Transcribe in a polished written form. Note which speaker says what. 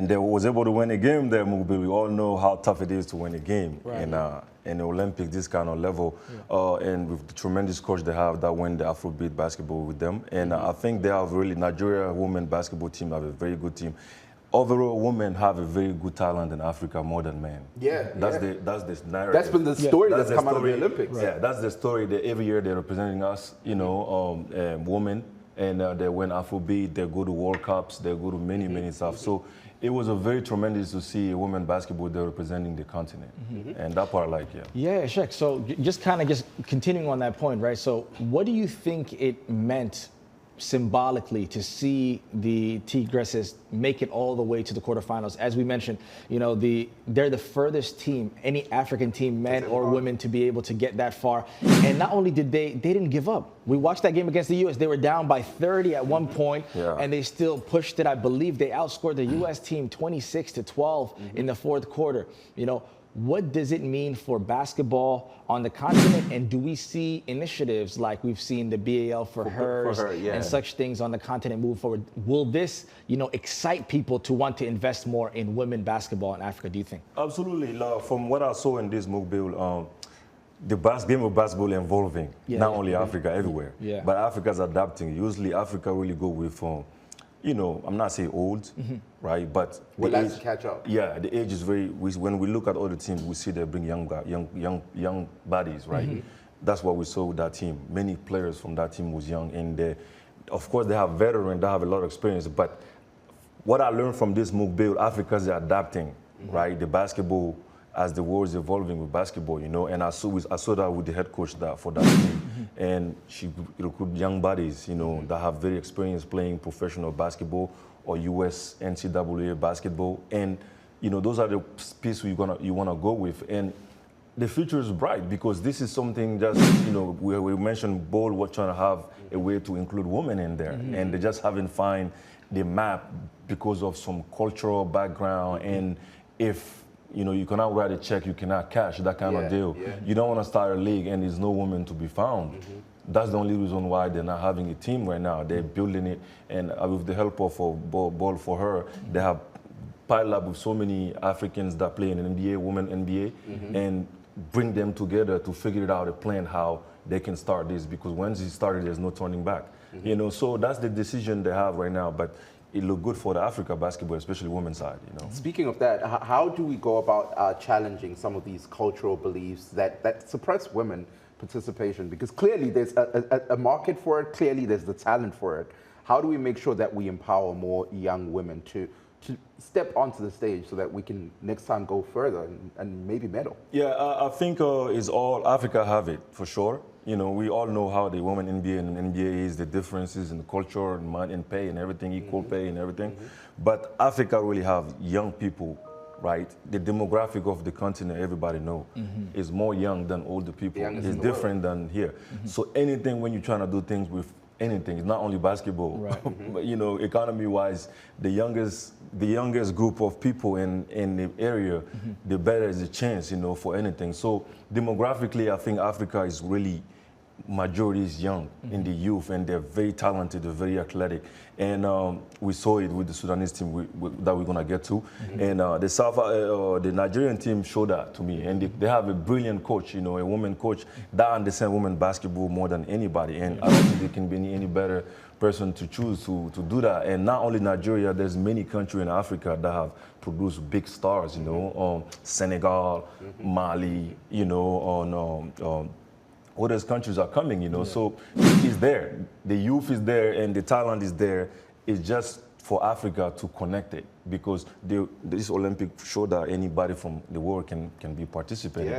Speaker 1: they was able to win a game there, Muqbil. We all know how tough it is to win a game in the Olympics, this kind of level. And with the tremendous coach they have that win the Afrobeat basketball with them. And I think they have really, Nigeria women basketball team have a very good team. Overall, women have a very good talent in Africa more than men. That's the narrative.
Speaker 2: That's been the story that's come out of the Olympics.
Speaker 1: Yeah, that's the story. That every year they're representing us, you know, women, and they win Afrobeat. They go to World Cups. They go to many stuff. So it was a very tremendous to see a women basketball there representing the continent, and that part, like,
Speaker 3: Yeah, Sheikh. So just continuing on that point, right? So what do you think it meant symbolically to see the Tigresses make it all the way to the quarterfinals? As we mentioned, you know, they're the furthest team, any African team, men or women, to be able to get that far. And not only did they didn't give up. We watched that game against the U.S. They were down by 30 at one point, and they still pushed it. I believe they outscored the U.S. team 26-12 in the fourth quarter. You know, what does it mean for basketball on the continent? And do we see initiatives like we've seen the BAL for hers and such things on the continent move forward? Will this, you know, excite people to want to invest more in women basketball in Africa, do you think?
Speaker 1: Absolutely. From what I saw in this Muqbil, the game of basketball evolving, not only Africa, everywhere. But Africa's adapting. Usually Africa really go with, you know, I'm not saying old, right? But
Speaker 2: the age to catch up.
Speaker 1: Yeah, the age is very. When we look at all the teams, we see they bring young bodies, right? That's what we saw with that team. Many players from that team was young, and of course they have veterans that have a lot of experience. But what I learned from this Muqbil, Africa's adapting, right? The basketball, as the world is evolving with basketball, you know, and I saw that with the head coach for that team, and she recruit young bodies, you know, that have very experience playing professional basketball or US NCAA basketball, and you know, those are the pieces you wanna go with, and the future is bright because this is something just, you know, we mentioned Ball was trying to have a way to include women in there, and they just haven't find the map because of some cultural background, and if you know, you cannot write a check, you cannot cash, that kind of deal. You don't want to start a league and there's no woman to be found. That's the only reason why they're not having a team right now. They're building it, and with the help of Ball for her, they have piled up with so many Africans that play in an NBA, women NBA, and bring them together to figure out a plan how they can start this, because once it started, there's no turning back. You know, so that's the decision they have right now. But it looked good for the Africa basketball, especially women's side, you know.
Speaker 2: Speaking of that, how do we go about challenging some of these cultural beliefs that suppress women participation? Because clearly there's a market for it, clearly there's the talent for it. How do we make sure that we empower more young women to step onto the stage so that we can next time go further and maybe medal? Yeah,
Speaker 1: I think it's all Africa have it, for sure. You know, we all know how the women NBA and NBA is, the differences in the culture and money and pay and everything, equal pay and everything. But Africa really have young people, right? The demographic of the continent, everybody know, is more young than older people. It's different than here. So anything when you're trying to do things with anything, it's not only basketball, but you know, economy-wise, the youngest group of people in the area, the better is the chance, you know, for anything. So demographically, I think Africa is really, majority is young in the youth, and they're very talented, they're very athletic. And we saw it with the Sudanese team that we're gonna get to. And the Nigerian team showed that to me. And they have a brilliant coach, you know, a woman coach that understands women basketball more than anybody. And I don't think there can be any better person to choose to do that. And not only Nigeria, there's many countries in Africa that have produced big stars, you know, Senegal, Mali, you know, all those countries are coming, you know, so it's there. The youth is there and the talent is there. It's just for Africa to connect it, because this Olympic showed that anybody from the world can be participating.